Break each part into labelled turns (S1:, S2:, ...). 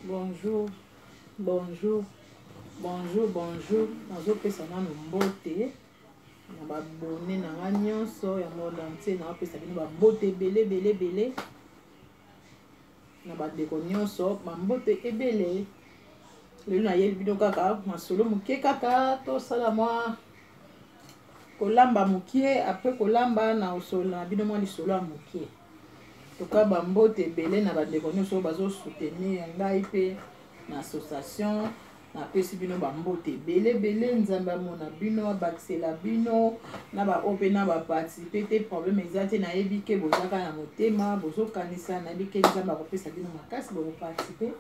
S1: Bonjour, bonjour, bonjour, bonjour. Nazo pesa na mbote. Na ba bonne na nga nyonso ya monde entier na pesa bino ba mbote belé. Na ba deko nyonso ba mbote ebele. Lelo na yebi bino kaka masolo mukie kaka to sala mwa kolamba mukie après kolamba na osolo na bino mwa lisolo ya mukie. Toka ba mbote ebele na ba deko nyonso bazo soutenir ngai pe na association na pesi bino ba mbote ebele nzambe amona bino abakisela bino na ba ope na ba participer te problème exacte na yebi ke bozaka na motema bozo kanisa na yebi ke nzambe akopesa bino makasi bo participer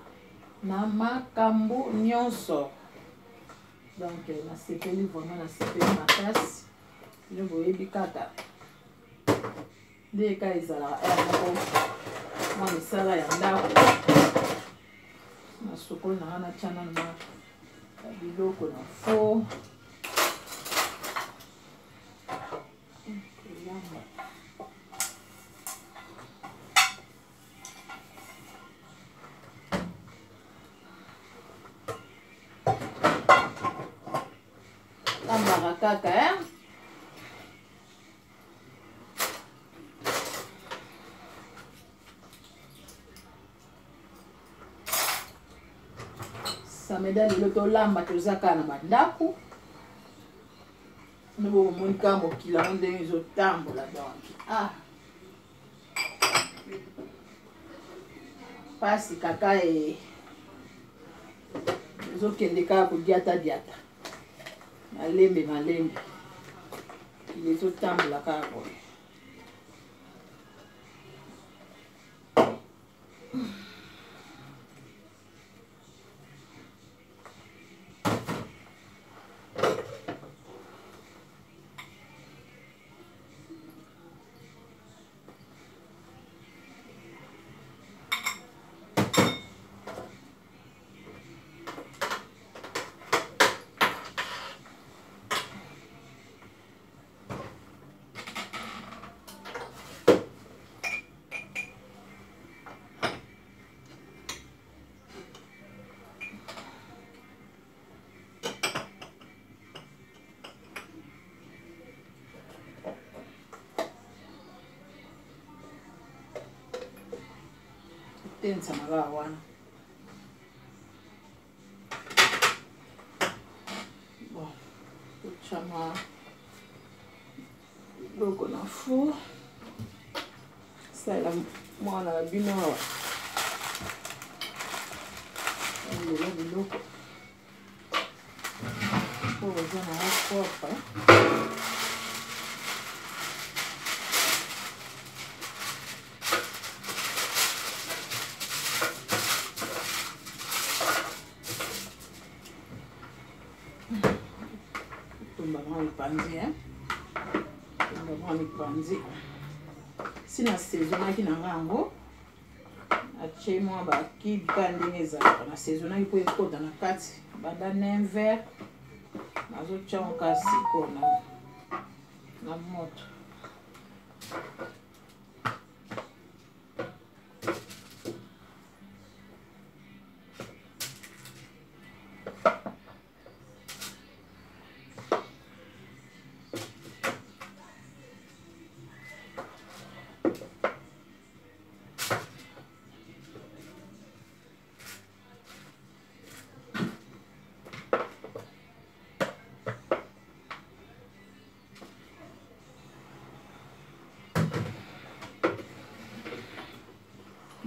S1: na makambo nyonso. Donc na sepeli vraiment na sepeli makasi bino boyebi kaka nde ka ezalaka moko mwa misala ya ndako na sokoli na nga na tia nano mwa biloko na fo tambaka kaka sameda lelo tolamba tozaka na bandako nebo monika mokila ndenge ezotambola donc pasi kaka ezokende kaka kodiata malembe ezotambola kaka boye. Tensa maga wana bon chama loko na fo sala mwana bino awa ndelo biloko pour zana hapo panzi sina saisonaki na ngango ache mwa bakibi ka ndenge ezalaka na saisonaki po ekota na kati banda 9 verre nazotia kasi kona na moto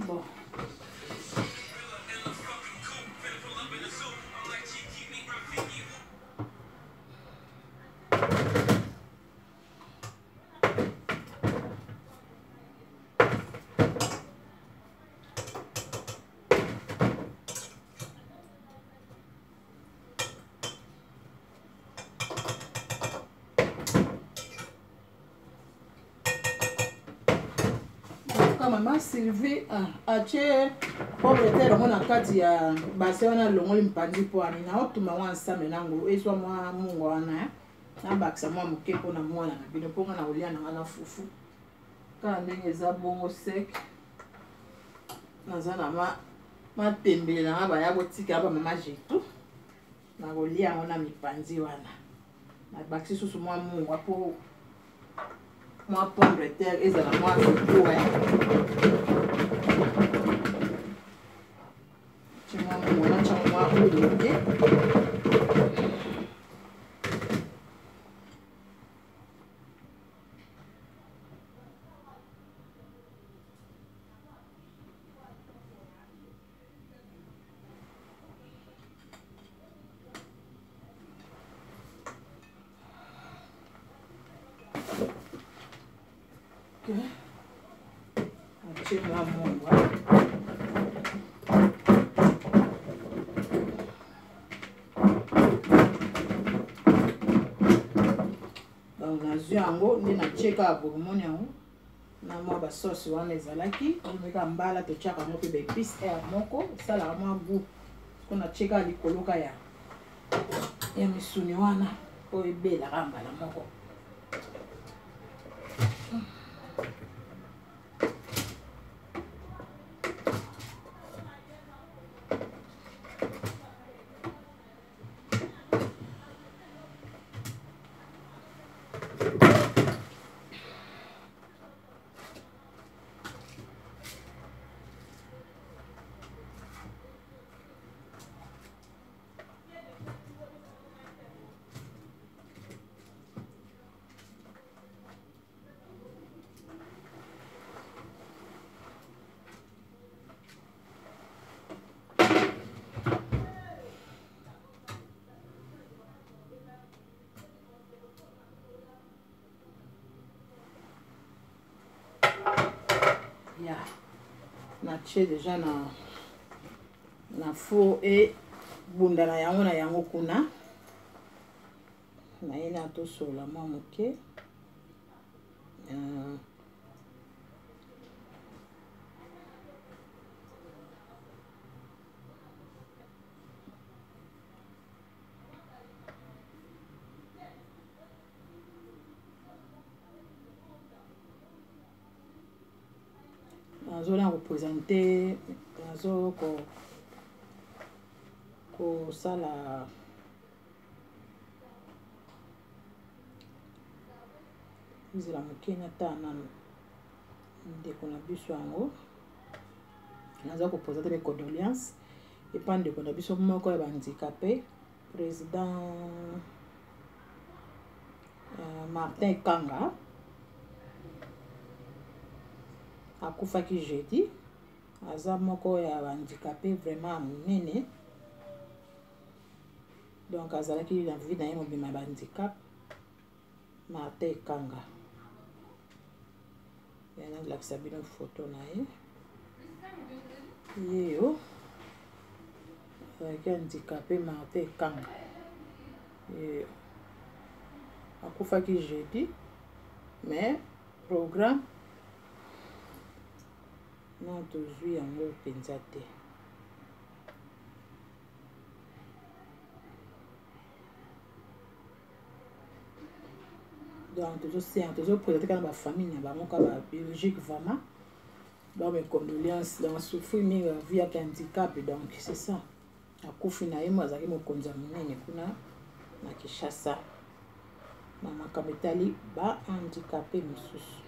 S1: bon. Maman Sylvie ache pobre terre on a kati ya base wana longoli mpandi po ani na otuma wana same nango ezwa mwa mungo wana na bakisa mwa muke po na mwana na bino po na olia na fufu ka ndenge za bongo sec naza na ma matembele na ba ya botika ba mama jetu na kolia ngona mipanzi wana na bakisi susu mwa mungu apo mwa pomme de terre ezala mwa fufu chama mungu na chama mwa ude chama mungu nazwi yango nde nacheka bourmone yango na mwa basosi wana ezalaki omeka mbala totyaka yango mpe baepice aire moko esalaka mwa goût po nacheka likoloka ya misuni wana po ebelaka mbala moko ya natie deja na four e bunda na yango kuna na ye na tosola mwa moke nazola représenter nazo ko sala nzela mokenya ata nano ndeko na biso yango naza kopresente mes condoléances epa ndeko na biso moko ya bahandicapé président Martin Kanga akufaki jeudi aza moko ya bahandicapé vraiment monene donc azalaki na vie na ye mobima bahandicap Martin Kanga yana lakisa bino photo na ye yeyo azalaki handicapé Martin Kanga akufaki jeudi mais programme non tozwi yango mpenza te donc tozoprésente kaka na bafamille na bango ka babiologique vraiment donc mes condoléances donc souffrir mingi ya vie yaka handicap donc c'est ça akufi na ye mo azalaki mokonzi ya monene kuna na Kinshasa na makambo etali bahandicapé mosusu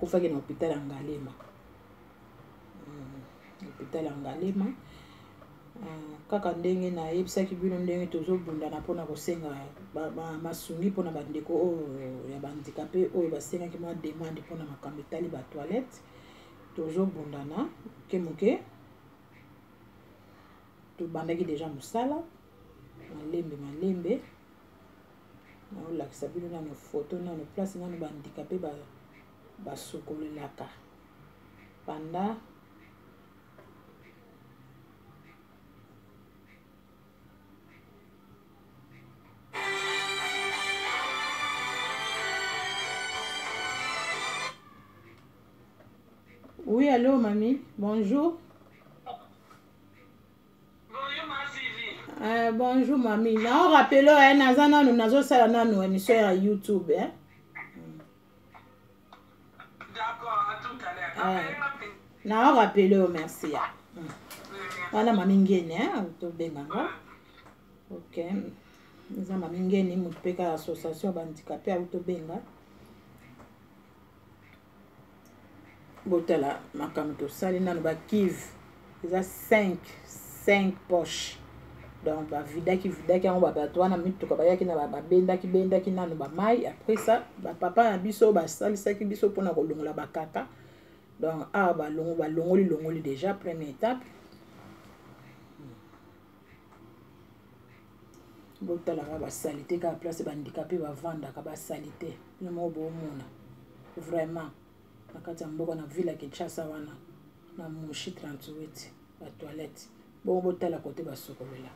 S1: akufaki na hôpital ya Ngalema hôpital ya Ngalema kaka ndenge nayebisaki bino ndenge tozobundana mpona kosenga masungi mpona bandeko oyo ya bahandicapé oyo basengaki mwa demande mpona makambo etali batoilette tozobundana moke tobandaki deja mosala malembe naolakisa bino nano foto nano place nano bahandicapé basukolelaka panda oui allô mamie bonjour bonjour mamie na rappelo naza nanu nazosala nanu émission ya YouTube Na rappelé au merci ya. Wana mami ngeni to benganga. OK. Nza mami ngeni mutupeka association bandicapé auto benga. Botala makambo to sali nanu ba kive. Eza 5 poches. Donc ba vidaki yango ba bato wana mituka bayaki na ba bendaki nanu ba mai. Après ça ba papa na biso ba salisaki biso pona kolongola ba kaka. Donc ba longoli déjà première étape. Botala ba salité ka place ba handicapé ba vanda ka ba salité. Le mo bo mona. Vraiment. Nakati mboka na ville ya Kinshasa wana na Mushi 38 ba toilette. Bon botala côté ba sokolela.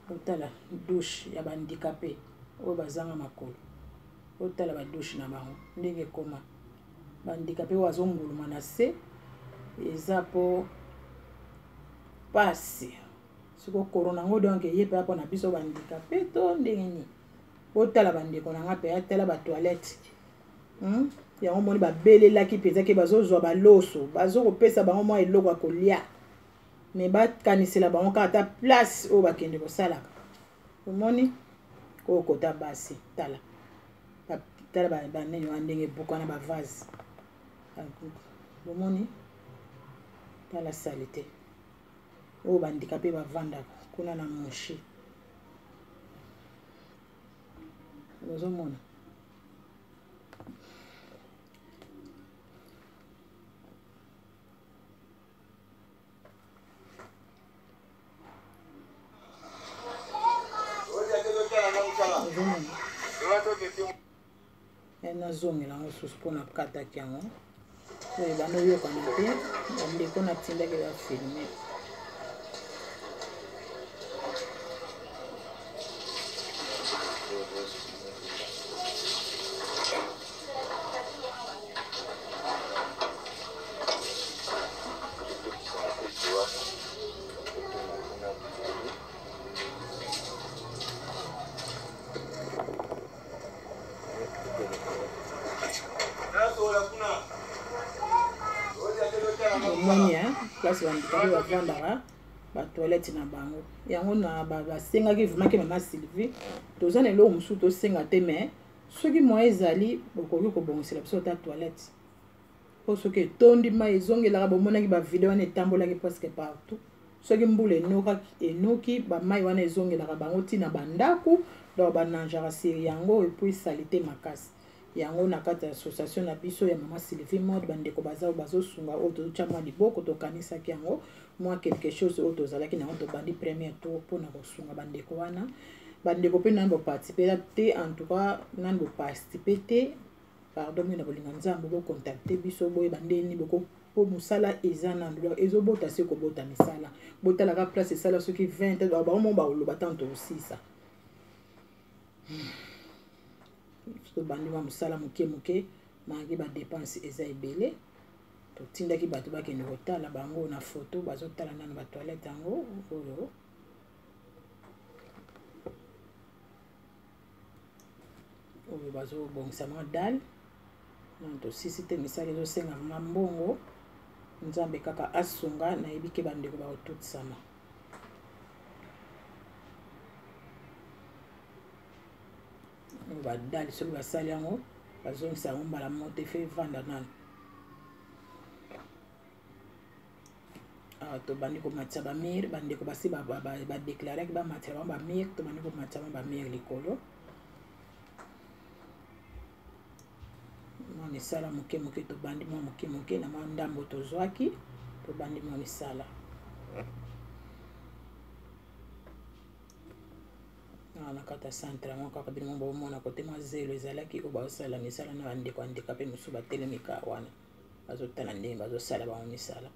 S1: Botala douche ya ba handicapé o bazanga makolo. Botala ba douche na bango ndenge koma. Ba handicapé wazo nguluma na se eza po Pasi. Siko corona ngo donc yepe hapo na biso ba handicapé to ndenge ni. Botala bandeko na nga pe atela ba toilette. Yango moni ba belelaki peza ke bazozwa baloso bazo kopesa bango mwa eloko ya kolia me bakanisela bango kaka place oyo bakende kosalaka omoni kokota basi tala banene wana ndenge buka na bavase omoni tala salite oyo bandikape bavandaka kuna na Mushi ozomona. Nazongela ngo susu mpona kataki yango oyo banoyokana te bandeko natindaki bafilme omoni place bandikape bavandaka batoilette na bango yango na basengaki vraiment ke mama Sylvie toza na eloko mosusu tosenga te mais soki moyen ezali bokoki kobongisela biso ta toilette po soki etondi mai ezongelaka bomonaki bavideo wana etambolaki presque partout soki mbula enoki bamai wana ezongelaka bango ntina bandako donc bananjaka siri yango epuis salite makasi yango na kati ya association na biso ya mama Sylvie mode bandeko bazosunga oyo tozotya mwa liboko tokanisaki yango mwa quelque chose oyo tozalaki nango tobandi premier tour mpona kosunga bandeko wana bandeko mpe nani boparticipe te en tout cas nani boparticipe te pardon mpe na bolinga nzambe bocontacte biso boyeba ndeni po mosala eza na ndelo ezobota se kobota misala botalaka place esala soki 20 bango baoloba tanto osisa tobandi wa mosala moke mangi badepense eza ebele totindaki bato bakende kotala bango na foto bazotala nano batoilette yango oyo bazobongisa mwa dale tosisi te misala ezosenga mwa mbongo nzambe kaka asunga nayebi ke bandeko bakotutisama badali soki basali yango bazongisa yango mbala moto efe vanda nano tobandi komatisa bamire bandeko basi badeklaraki bamatisa bango bamire tobandi komatisa bango bamire likolo mwa misala moke tobandi mwa moke na mwa ndambo tozwaki tobandi mwa misala na kata centre yango kaka bino bomona kote mwa zelo ezalaki oyo bazosala misala na bandeko handicapé mosusu batelemika wana bazotala ndenge bazosala bango misala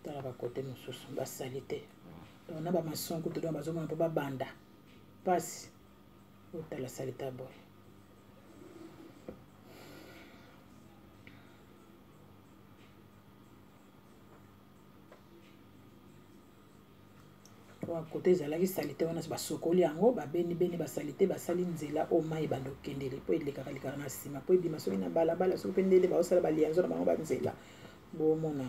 S1: tala bakote mosusu basali te donc na bamasonko to bazomona mpo babanda Pasi otala salita boy côté ezalaki salite wana basokoli yango babeni basalite basali nzela o mai bando kendele po elekaka na nsima po ebima soki na balabala soki mpe ndele baosala balianzo na bango banzela bomona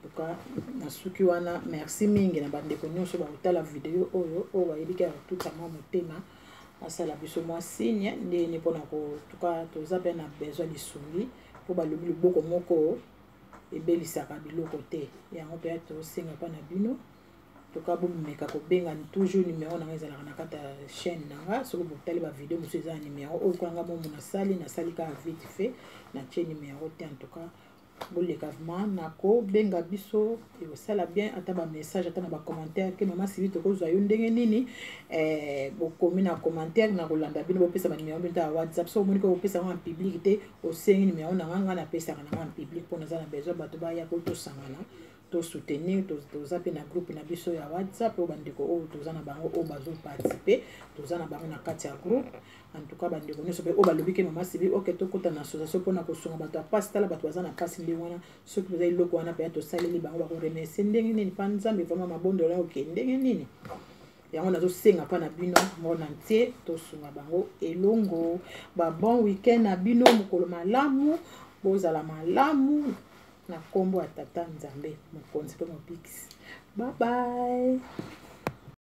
S1: tuka na suki wana merci mingi na bandeko nyonso bakotala video oyo bayebi ke tuta mwa motema asala biso mwa signe ndeni mpona kotuka toza mpe na besoin lisungi mpo balobi loboko moko ebelisaka biloko te yango mpe tosenga mpa na bino toka bomeka kobenga toujours numéro nanga ezalaka na kati ya chaîne nanga soki botali bavideo mosusu eza na numéro oyo kolanga momo nasali kaka vite fait na tie numéro te en tout cas boleka vraiment nakobenga biso ekosala bien ata bamessage ata na bacommentaire ke mama sivi tokozwa yo ndenge nini bokomi na commentaire na kolanda bino bopesa banimero bino ta whatsapp so omoni ko bopesa yango en public te osengi nimero nanga nga napesaka nanga en public mpo naza na besoin bato baya ko tosangana tosoutenir toza mpe na groupe na biso ya whatsapp oyo bandeko oyo toza na bango oyo bazoparticipe toza na bango na kati ya groupe en tout cas bandeko nyonso mpe oyo balobi ke mama sibi oke tokota na association mpona kosunga bato ya mpasi tala bato baza na mpasi ndenge wana soki toza eloko wana mpe tosaleli bango bakoremercie ndenge nini mpa nzambe vraimen mabondo na oke ndenge nini yango nazosenga mpa na bino mona ntie tosunga bango elongo babon weekend na bino mokolo malamu bozala malamu na kombo ya tata nzambe mokonzi mpe mopiksi bye bye.